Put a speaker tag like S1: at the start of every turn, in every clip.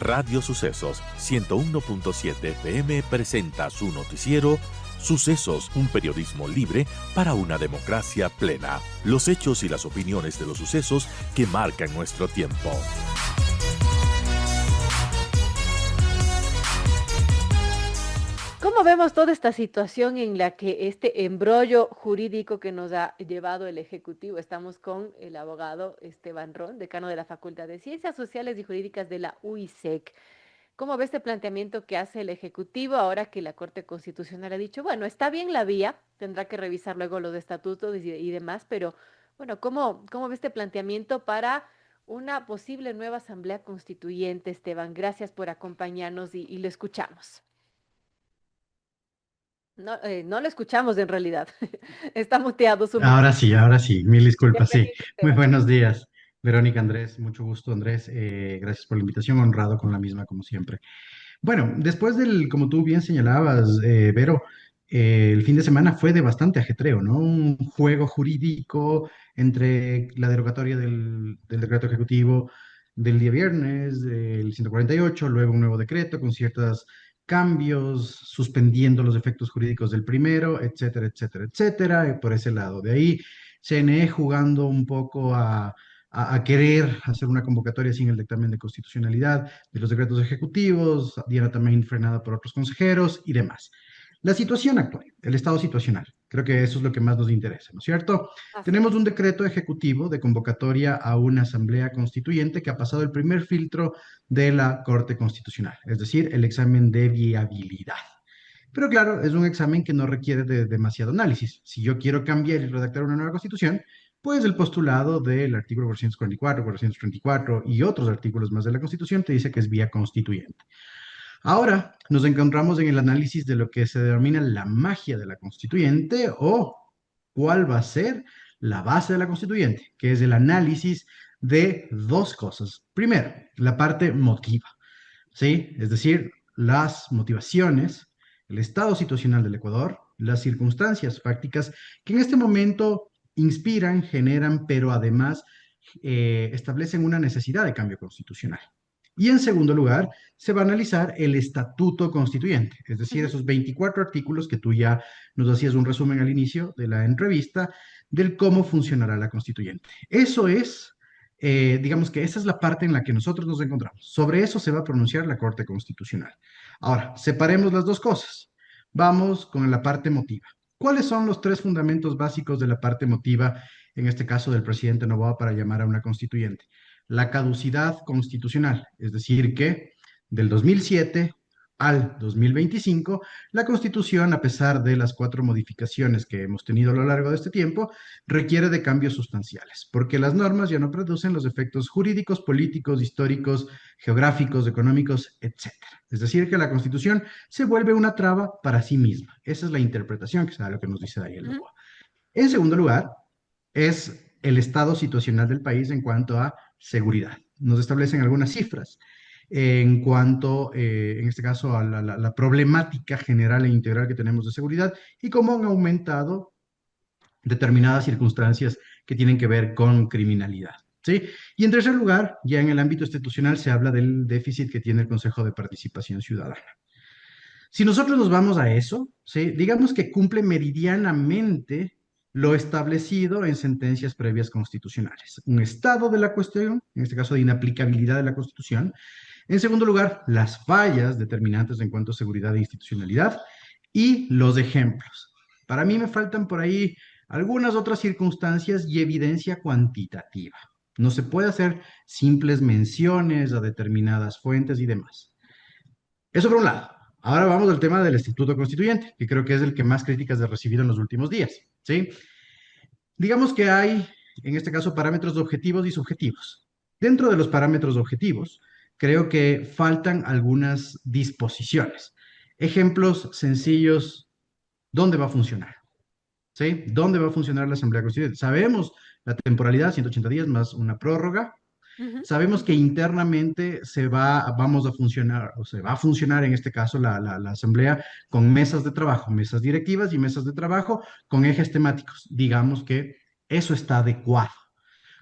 S1: Radio Sucesos 101.7 FM presenta su noticiero Sucesos, un periodismo libre para una democracia plena. Los hechos y las opiniones de los sucesos que marcan nuestro tiempo.
S2: ¿Cómo vemos toda esta situación en la que este embrollo jurídico que nos ha llevado el Ejecutivo? Estamos con el abogado Esteban Ron, decano de la Facultad de Ciencias Sociales y Jurídicas de la UISEC. ¿Cómo ve este planteamiento que hace el Ejecutivo ahora que la Corte Constitucional ha dicho, bueno, está bien la vía, tendrá que revisar luego los estatutos y demás, pero bueno, ¿cómo ve este planteamiento para una posible nueva Asamblea Constituyente, Esteban? Gracias por acompañarnos y lo escuchamos. No, no lo escuchamos en realidad. Está muteado su micrófono.
S3: Ahora sí, mil disculpas, sí.
S2: Bienvenido,
S3: Muy
S2: Esteban.
S3: buenos días, Verónica, Andrés, mucho gusto, Andrés. Gracias por la invitación, honrado con la misma, como siempre. Bueno, después como tú bien señalabas, Vero, el fin de semana fue de bastante ajetreo, ¿no? Un juego jurídico entre la derogatoria del decreto ejecutivo del día viernes, del 148, luego un nuevo decreto con ciertos cambios, suspendiendo los efectos jurídicos del primero, etcétera, etcétera, etcétera. Y por ese lado, de ahí, CNE jugando un poco a querer hacer una convocatoria sin el dictamen de constitucionalidad de los decretos ejecutivos, Diana también frenada por otros consejeros y demás. La situación actual, el estado situacional, creo que eso es lo que más nos interesa, ¿no es cierto?
S2: Así
S3: Tenemos
S2: es.
S3: un decreto ejecutivo de convocatoria a una asamblea constituyente que ha pasado el primer filtro de la Corte Constitucional, es decir, el examen de viabilidad. Pero claro, es un examen que no requiere de demasiado análisis. Si yo quiero cambiar y redactar una nueva constitución, pues el postulado del artículo 444, 434 y otros artículos más de la Constitución te dice que es vía constituyente. Ahora nos encontramos en el análisis de lo que se denomina la magia de la constituyente o cuál va a ser la base de la constituyente, que es el análisis de dos cosas. Primero, la parte motiva, ¿sí? Es decir, las motivaciones, el estado situacional del Ecuador, las circunstancias fácticas que en este momento inspiran, generan, pero además establecen una necesidad de cambio constitucional. Y en segundo lugar, se va a analizar el estatuto constituyente, es decir,
S2: Ujú.
S3: esos 24 artículos que tú ya nos hacías un resumen al inicio de la entrevista del cómo funcionará la constituyente. Eso es, digamos que esa es la parte en la que nosotros nos encontramos. Sobre eso se va a pronunciar la Corte Constitucional. Ahora, separemos las dos cosas. Vamos con la parte emotiva. ¿Cuáles son los tres fundamentos básicos de la parte emotiva, en este caso del presidente Noboa, para llamar a una constituyente? La caducidad constitucional, es decir, que del 2007 al 2025, la Constitución, a pesar de las 4 modificaciones que hemos tenido a lo largo de este tiempo, requiere de cambios sustanciales, porque las normas ya no producen los efectos jurídicos, políticos, históricos, geográficos, económicos, etcétera. Es decir, que la Constitución se vuelve una traba para sí misma. Esa es la interpretación que es lo que nos dice Daniel
S2: Ujú.
S3: Noboa. En segundo lugar, es el estado situacional del país en cuanto a seguridad. Nos establecen algunas cifras en cuanto, en este caso, a la problemática general e integral que tenemos de seguridad y cómo han aumentado determinadas circunstancias que tienen que ver con criminalidad. ¿Sí? Y en tercer lugar, ya en el ámbito institucional se habla del déficit que tiene el Consejo de Participación Ciudadana. Si nosotros nos vamos a eso, ¿sí? Digamos que cumple meridianamente lo establecido en sentencias previas constitucionales. Un estado de la cuestión, en este caso de inaplicabilidad de la Constitución. En segundo lugar, las fallas determinantes en cuanto a seguridad e institucionalidad y los ejemplos. Para mí me faltan por ahí algunas otras circunstancias y evidencia cuantitativa. No se puede hacer simples menciones a determinadas fuentes y demás. Eso por un lado. Ahora vamos al tema del Instituto Constituyente, que creo que es el que más críticas he recibido en los últimos días, ¿sí? Digamos que hay, en este caso, parámetros objetivos y subjetivos. Dentro de los parámetros objetivos, creo que faltan algunas disposiciones. Ejemplos sencillos, ¿dónde va a funcionar? ¿Sí? ¿Dónde va a funcionar la Asamblea Constituyente? Sabemos la temporalidad, 180 días más una prórroga.
S2: Ujú.
S3: Sabemos que internamente vamos a funcionar, o se va a funcionar en este caso la asamblea con mesas de trabajo, mesas directivas y mesas de trabajo con ejes temáticos. Digamos que eso está adecuado.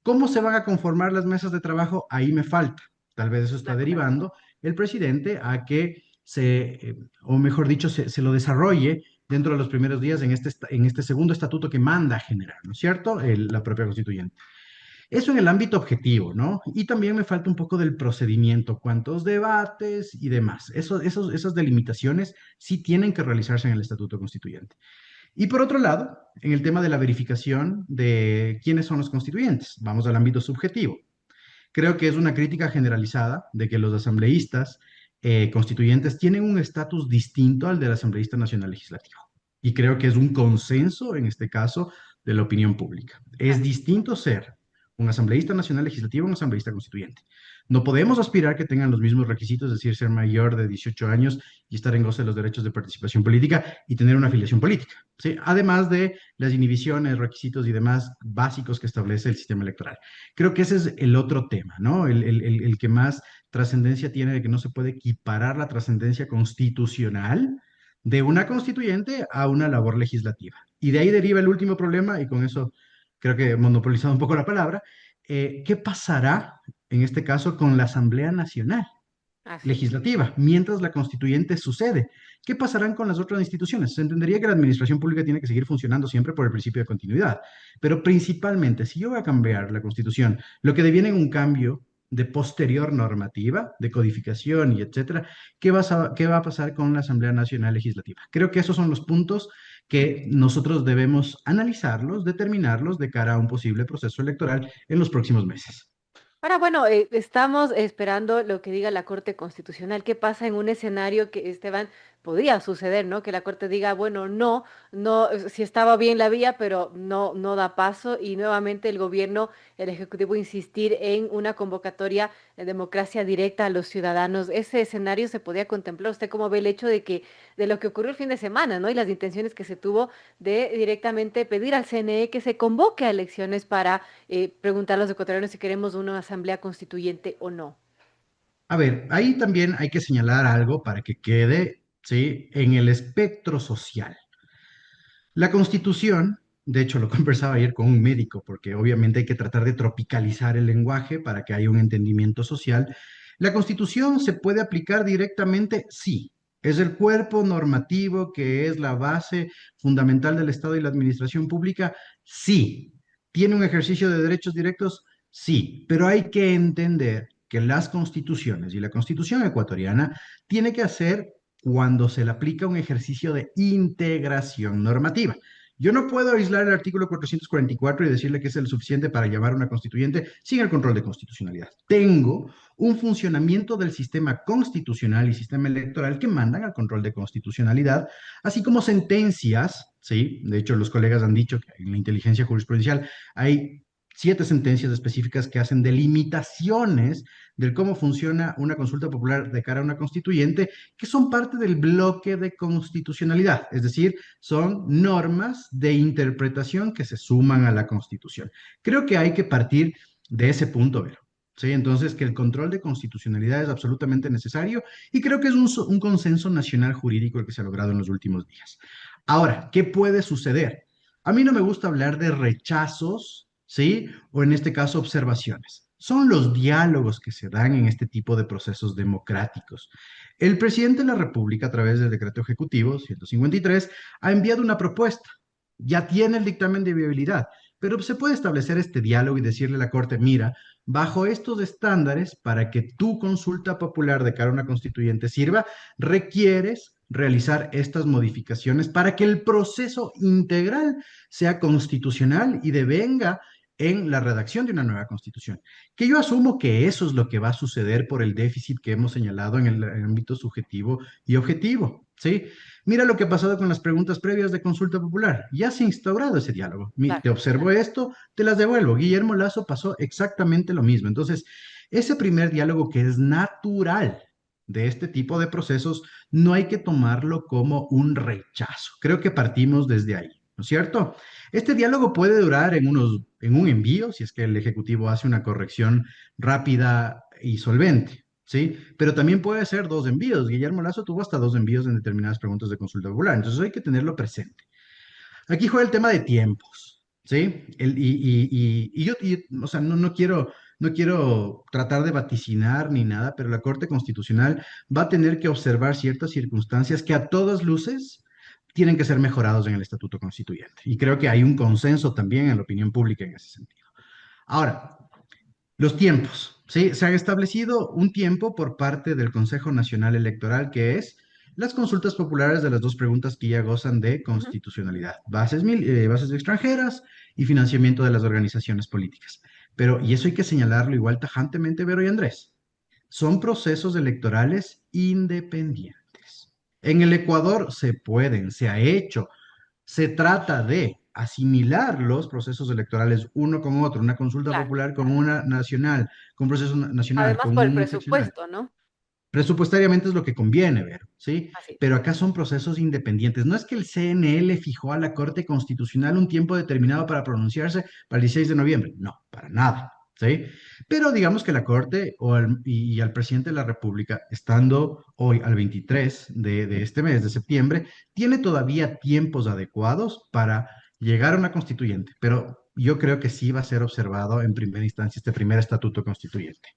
S3: ¿Cómo se van a conformar las mesas de trabajo? Ahí me falta. Tal vez eso
S2: De
S3: está
S2: acuerdo.
S3: derivando el presidente a que o mejor dicho, se lo desarrolle dentro de los primeros días en este segundo estatuto que manda a generar, ¿no es cierto? La propia constituyente. Eso en el ámbito objetivo, ¿no? Y también me falta un poco del procedimiento, cuántos debates y demás. Esas delimitaciones sí tienen que realizarse en el estatuto constituyente. Y por otro lado, en el tema de la verificación de quiénes son los constituyentes, vamos al ámbito subjetivo. Creo que es una crítica generalizada de que los asambleístas constituyentes tienen un estatus distinto al del asambleísta nacional legislativo. Y creo que es un consenso, en este caso, de la opinión pública. Es distinto ser un asambleísta nacional legislativo a un asambleísta constituyente. No podemos aspirar que tengan los mismos requisitos, es decir, ser mayor de 18 años y estar en goce de los derechos de participación política y tener una afiliación política, ¿sí? Además de las inhibiciones, requisitos y demás básicos que establece el sistema electoral. Creo que ese es el otro tema, ¿no? El que más trascendencia tiene, de que no se puede equiparar la trascendencia constitucional de una constituyente a una labor legislativa. Y de ahí deriva el último problema, y con eso creo que he monopolizado un poco la palabra. ¿Qué pasará en este caso con la Asamblea Nacional
S2: Así es.
S3: Legislativa mientras la constituyente sucede? ¿Qué pasarán con las otras instituciones? Se entendería que la administración pública tiene que seguir funcionando siempre por el principio de continuidad, pero principalmente, si yo voy a cambiar la constitución, lo que deviene en un cambio de posterior normativa, de codificación y etcétera, qué va a pasar con la Asamblea Nacional Legislativa? Creo que esos son los puntos que nosotros debemos analizarlos, determinarlos de cara a un posible proceso electoral en los próximos meses.
S2: Ahora, bueno, estamos esperando lo que diga la Corte Constitucional. ¿Qué pasa en un escenario que, Esteban, podría suceder, ¿no? Que la Corte diga, bueno, no, no, si estaba bien la vía, pero no, no da paso y nuevamente el gobierno, el Ejecutivo insistir en una convocatoria de democracia directa a los ciudadanos. Ese escenario se podía contemplar. ¿Usted cómo ve el hecho de que, de lo que ocurrió el fin de semana, ¿no? Y las intenciones que se tuvo de directamente pedir al CNE que se convoque a elecciones para preguntar a los ecuatorianos si queremos una asamblea constituyente o no.
S3: A ver, ahí también hay que señalar algo para que quede, ¿sí?, en el espectro social. La Constitución, de hecho lo conversaba ayer con un médico, porque obviamente hay que tratar de tropicalizar el lenguaje para que haya un entendimiento social. La Constitución se puede aplicar directamente, sí. Es el cuerpo normativo que es la base fundamental del Estado y la administración pública, sí. ¿Tiene un ejercicio de derechos directos? Sí, pero hay que entender que las constituciones y la constitución ecuatoriana tiene que hacer cuando se le aplica un ejercicio de integración normativa. Yo no puedo aislar el artículo 444 y decirle que es el suficiente para llamar a una constituyente sin el control de constitucionalidad. Tengo un funcionamiento del sistema constitucional y sistema electoral que mandan al control de constitucionalidad, así como sentencias, ¿sí? De hecho, los colegas han dicho que en la inteligencia jurisprudencial hay 7 sentencias específicas que hacen delimitaciones del cómo funciona una consulta popular de cara a una constituyente, que son parte del bloque de constitucionalidad, es decir, son normas de interpretación que se suman a la Constitución. Creo que hay que partir de ese punto, Vero. ¿Sí? Entonces, que el control de constitucionalidad es absolutamente necesario y creo que es un consenso nacional jurídico el que se ha logrado en los últimos días. Ahora, ¿qué puede suceder? A mí no me gusta hablar de rechazos, ¿sí? O en este caso, observaciones. Son los diálogos que se dan en este tipo de procesos democráticos. El presidente de la República, a través del decreto ejecutivo 153, ha enviado una propuesta. Ya tiene el dictamen de viabilidad, pero se puede establecer este diálogo y decirle a la Corte, mira, bajo estos estándares, para que tu consulta popular de cara a una constituyente sirva, requieres realizar estas modificaciones para que el proceso integral sea constitucional y devenga en la redacción de una nueva constitución. Que yo asumo que eso es lo que va a suceder por el déficit que hemos señalado en el ámbito subjetivo y objetivo, ¿sí? Mira lo que ha pasado con las preguntas previas de consulta popular. Ya se ha instaurado ese diálogo.
S2: Claro.
S3: Te observo esto, te las devuelvo. Guillermo Lazo pasó exactamente lo mismo. Entonces, ese primer diálogo que es natural de este tipo de procesos, no hay que tomarlo como un rechazo. Creo que partimos desde ahí, ¿no es cierto? Este diálogo puede durar en un envío, si es que el Ejecutivo hace una corrección rápida y solvente, ¿sí? Pero también puede ser 2 envíos. Guillermo Lazo tuvo hasta 2 envíos en determinadas preguntas de consulta popular, entonces hay que tenerlo presente. Aquí juega el tema de tiempos, ¿sí? O sea, no quiero no quiero tratar de vaticinar ni nada, pero la Corte Constitucional va a tener que observar ciertas circunstancias que a todas luces tienen que ser mejorados en el Estatuto Constituyente. Y creo que hay un consenso también en la opinión pública en ese sentido. Ahora, los tiempos, ¿sí? Se ha establecido un tiempo por parte del Consejo Nacional Electoral que es las consultas populares de las dos preguntas que ya gozan de
S2: Ujú.
S3: constitucionalidad, bases extranjeras y financiamiento de las organizaciones políticas. Pero, y eso hay que señalarlo igual tajantemente, Vero y Andrés, son procesos electorales independientes. En el Ecuador se pueden, se ha hecho, se trata de asimilar los procesos electorales uno con otro, una consulta
S2: Claro,
S3: popular con
S2: claro.
S3: una nacional, con un proceso nacional,
S2: Además
S3: con
S2: por el
S3: un seccional.
S2: presupuesto, ¿no?
S3: Presupuestariamente es lo que conviene ver, ¿sí?
S2: Así es.
S3: Pero acá son procesos independientes. No es que el CNL fijó a la Corte Constitucional un tiempo determinado para pronunciarse para el 16 de noviembre. No, para nada, ¿sí? Pero digamos que la Corte y al presidente de la República, estando hoy al 23 de este mes de septiembre, tiene todavía tiempos adecuados para llegar a una constituyente. Pero yo creo que sí va a ser observado en primera instancia este primer estatuto constituyente.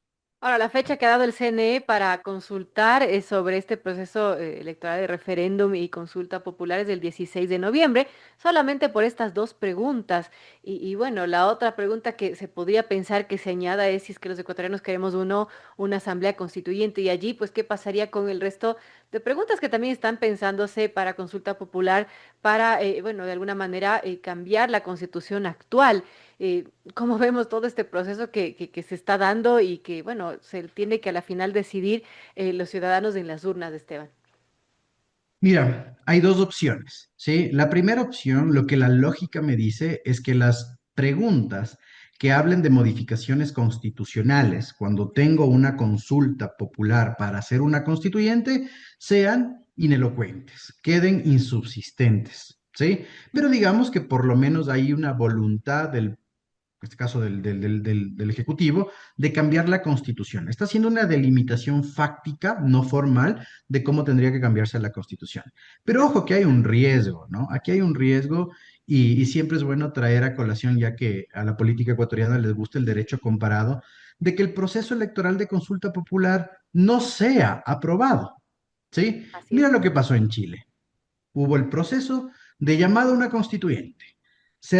S2: Ahora, la fecha que ha dado el CNE para consultar sobre este proceso electoral de referéndum y consulta popular es del 16 de noviembre, solamente por estas dos preguntas. Y bueno, la otra pregunta que se podría pensar que se añada es si es que los ecuatorianos queremos uno una asamblea constituyente y allí, pues, ¿qué pasaría con el resto de preguntas que también están pensándose para consulta popular para, bueno, de alguna manera cambiar la constitución actual? Eh, ¿Cómo vemos todo este proceso que se está dando y que, bueno, se tiene que a la final decidir los ciudadanos en las urnas, Esteban?
S3: Mira, hay dos opciones, ¿sí? La primera opción, lo que la lógica me dice es que las preguntas que hablen de modificaciones constitucionales, cuando tengo una consulta popular para hacer una constituyente, sean inelocuentes, queden insubsistentes, ¿sí? Pero
S2: Ujú.
S3: digamos que por lo menos hay una voluntad del en este caso del Ejecutivo, de cambiar la Constitución. Está haciendo una delimitación fáctica, no formal, de cómo tendría que cambiarse la Constitución. Pero
S2: Ya.
S3: ojo que hay un riesgo, ¿no? Aquí hay un riesgo y siempre es bueno traer a colación, ya que a la política ecuatoriana les gusta el derecho comparado, de que el proceso electoral de consulta popular no sea aprobado, ¿sí?
S2: Así
S3: Mira
S2: es.
S3: lo que pasó en Chile. Hubo el proceso de llamado a una constituyente. Se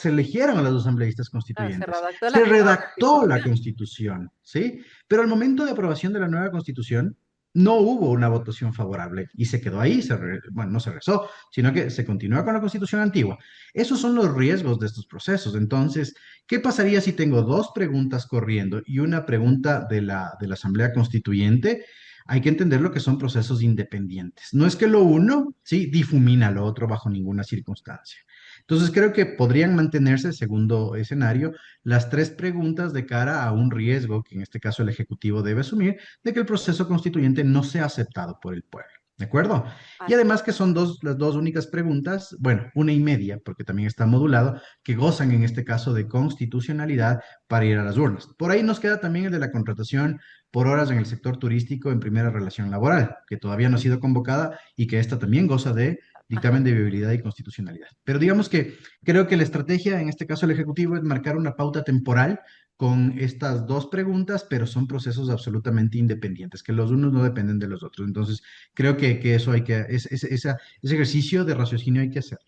S3: eligieron a los dos asambleístas
S2: Claro, se
S3: constituyentes.
S2: redactó
S3: Se
S2: la nueva
S3: redactó la
S2: constitución.
S3: constitución, ¿sí? Pero al momento de aprobación de la nueva constitución, no hubo una votación favorable y se quedó ahí, bueno, no se rezó, sino que se continúa con la constitución antigua. Esos son los riesgos de estos procesos. Entonces, ¿qué pasaría si tengo dos preguntas corriendo y una pregunta de la Asamblea Constituyente? Hay que entender lo que son procesos independientes. No es que lo uno, sí, difumina lo otro bajo ninguna circunstancia. Entonces creo que podrían mantenerse, segundo escenario, las tres preguntas de cara a un riesgo que en este caso el Ejecutivo debe asumir de que el proceso constituyente no sea aceptado por el pueblo. ¿De acuerdo? Y
S2: Así es.
S3: además que son las dos únicas preguntas, bueno, una y media, porque también está modulado, que gozan en este caso de constitucionalidad para ir a las urnas. Por ahí nos queda también el de la contratación por horas en el sector turístico en primera relación laboral, que todavía no ha sido convocada y que esta también goza de dictamen
S2: Ajá.
S3: de viabilidad y constitucionalidad. Pero digamos que creo que la estrategia, en este caso el Ejecutivo, es marcar una pauta temporal con estas dos preguntas, pero son procesos absolutamente independientes, que los unos no dependen de los otros. Entonces, creo que eso hay que, ese ejercicio de raciocinio hay que hacerlo.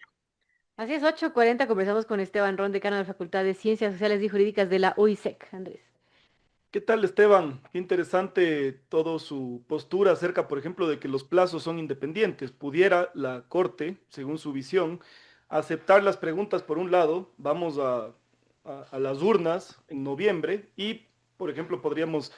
S2: Así es, 8:40 conversamos con Esteban Ron, decano de la Facultad de Ciencias Sociales y Jurídicas de la UISEC. Andrés.
S4: ¿Qué tal, Esteban? Qué interesante toda su postura acerca, por ejemplo, de que los plazos son independientes. ¿Pudiera la Corte, según su visión, aceptar las preguntas por un lado? Vamos a las urnas en noviembre y, por ejemplo, podríamos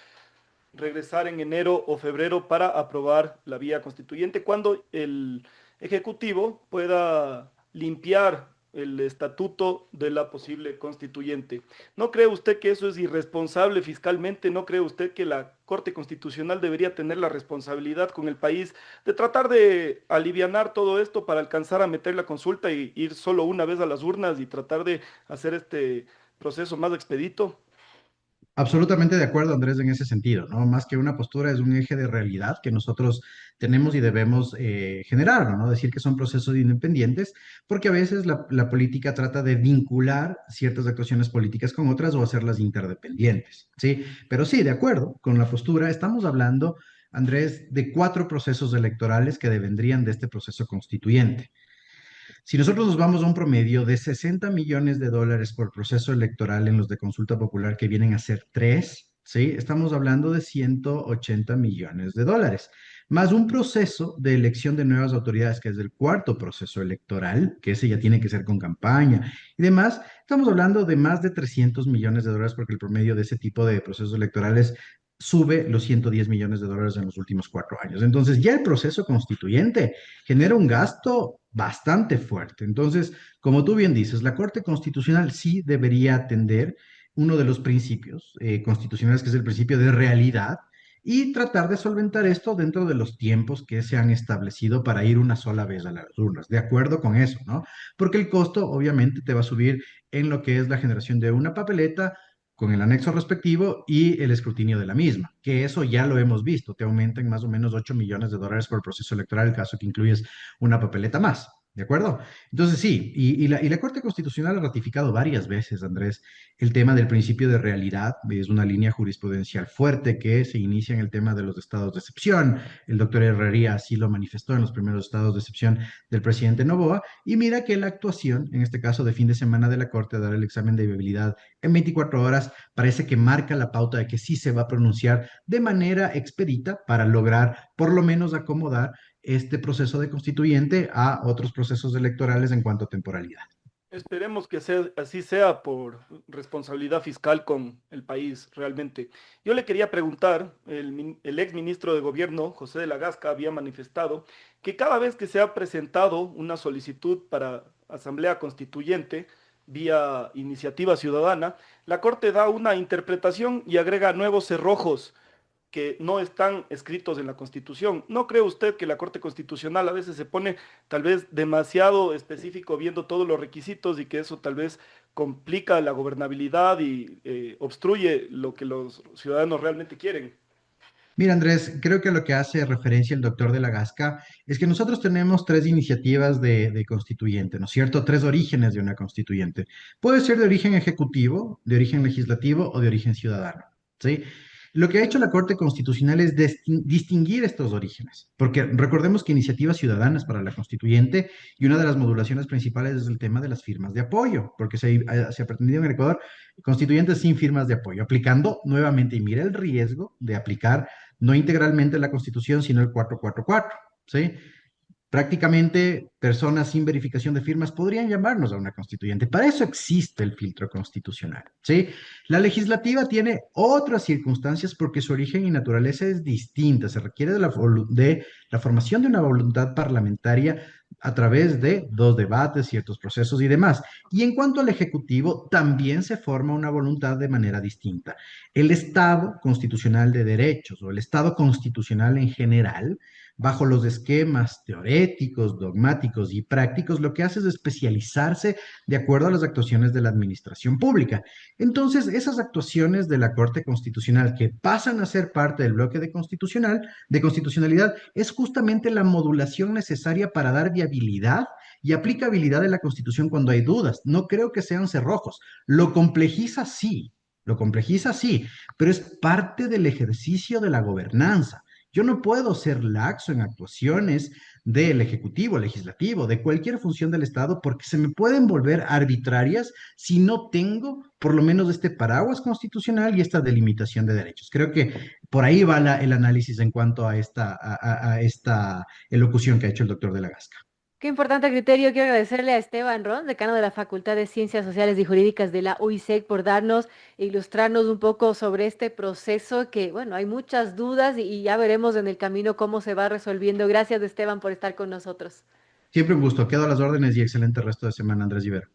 S4: regresar en enero o febrero para aprobar la vía constituyente cuando el Ejecutivo pueda limpiar el estatuto de la posible constituyente. ¿No cree usted que eso es irresponsable fiscalmente? ¿No cree usted que la Corte Constitucional debería tener la responsabilidad con el país de tratar de alivianar todo esto para alcanzar a meter la consulta y ir solo una vez a las urnas y tratar de hacer este proceso más expedito?
S3: Absolutamente de acuerdo, Andrés, en ese sentido, ¿no? Más que una postura, es un eje de realidad que nosotros tenemos y debemos generar, ¿no? Decir que son procesos independientes, porque a veces la política trata de vincular ciertas actuaciones políticas con otras o hacerlas interdependientes, ¿sí? Pero sí, de acuerdo con la postura, estamos hablando, Andrés, de 4 procesos electorales que devendrían de este proceso constituyente. Si nosotros nos vamos a un promedio de 60 millones de dólares por proceso electoral en los de consulta popular, que vienen a ser 3, ¿sí? Estamos hablando de 180 millones de dólares, más un proceso de elección de nuevas autoridades, que es el cuarto proceso electoral, que ese ya tiene que ser con campaña y demás. Estamos hablando de más de 300 millones de dólares, porque el promedio de ese tipo de procesos electorales sube los 110 millones de dólares en los últimos 4 años. Entonces, ya el proceso constituyente genera un gasto bastante fuerte. Entonces, como tú bien dices, la Corte Constitucional sí debería atender uno de los principios constitucionales, que es el principio de realidad, y tratar de solventar esto dentro de los tiempos que se han establecido para ir una sola vez a las urnas. De acuerdo con eso, ¿no? Porque el costo obviamente te va a subir en lo que es la generación de una papeleta con el anexo respectivo y el escrutinio de la misma, que eso ya lo hemos visto, te aumentan más o menos 8 millones de dólares por el proceso electoral, el caso que incluyes una papeleta más. ¿De acuerdo? Entonces sí, y la Corte Constitucional ha ratificado varias veces, Andrés, el tema del principio de realidad. Es una línea jurisprudencial fuerte que se inicia en el tema de los estados de excepción. El doctor Herrería así lo manifestó en los primeros estados de excepción del presidente Noboa. Y mira que la actuación, en este caso de fin de semana de la Corte, a dar el examen de viabilidad en 24 horas, parece que marca la pauta de que sí se va a pronunciar de manera expedita para lograr por lo menos acomodar este proceso de constituyente a otros procesos electorales en cuanto a temporalidad.
S4: Esperemos que así sea por responsabilidad fiscal con el país, realmente. Yo le quería preguntar, el ex ministro de Gobierno, José de la Gasca, había manifestado que cada vez que se ha presentado una solicitud para Asamblea Constituyente vía iniciativa ciudadana, la Corte da una interpretación y agrega nuevos cerrojos que no están escritos en la Constitución. ¿No cree usted que la Corte Constitucional a veces se pone tal vez demasiado específico viendo todos los requisitos y que eso tal vez complica la gobernabilidad y obstruye lo que los ciudadanos realmente quieren?
S3: Mira, Andrés, creo que lo que hace referencia el doctor de la Gasca es que nosotros tenemos 3 iniciativas de constituyente, ¿no es cierto? 3 orígenes de una constituyente. Puede ser de origen ejecutivo, de origen legislativo o de origen ciudadano, ¿sí? Lo que ha hecho la Corte Constitucional es distinguir estos orígenes, porque recordemos que iniciativas ciudadanas para la constituyente y una de las modulaciones principales es el tema de las firmas de apoyo, porque se ha pretendido en el Ecuador constituyentes sin firmas de apoyo, aplicando nuevamente, y mira el riesgo de aplicar no integralmente la Constitución, sino el 444, ¿sí? Prácticamente personas sin verificación de firmas podrían llamarnos a una constituyente. Para eso existe el filtro constitucional, ¿sí? La legislativa tiene otras circunstancias porque su origen y naturaleza es distinta. Se requiere de la formación de una voluntad parlamentaria a través de 2 debates, ciertos procesos y demás. Y en cuanto al Ejecutivo, también se forma una voluntad de manera distinta. El Estado constitucional de derechos o el Estado constitucional en general, bajo los esquemas teoréticos, dogmáticos y prácticos, lo que hace es especializarse de acuerdo a las actuaciones de la administración pública. Entonces, esas actuaciones de la Corte Constitucional que pasan a ser parte del bloque de constitucionalidad, es justamente la modulación necesaria para dar viabilidad y aplicabilidad de la Constitución cuando hay dudas. No creo que sean cerrojos. Lo complejiza sí, pero es parte del ejercicio de la gobernanza. Yo no puedo ser laxo en actuaciones del Ejecutivo, Legislativo, de cualquier función del Estado, porque se me pueden volver arbitrarias si no tengo por lo menos este paraguas constitucional y esta delimitación de derechos. Creo que por ahí va el análisis en cuanto a esta elocución que ha hecho el doctor de la Gasca.
S2: Qué importante criterio. Quiero agradecerle a Esteban Ron, decano de la Facultad de Ciencias Sociales y Jurídicas de la UISEC, por darnos e ilustrarnos un poco sobre este proceso que, bueno, hay muchas dudas y ya veremos en el camino cómo se va resolviendo. Gracias, Esteban, por estar con nosotros.
S3: Siempre un gusto. Quedo a las órdenes y excelente resto de semana, Andrés Rivero.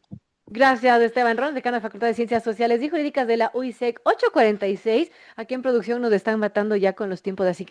S2: Gracias, Esteban Ron, decano de la Facultad de Ciencias Sociales y Jurídicas de la UISEC. 8:46. Aquí en producción nos están matando ya con los tiempos, así que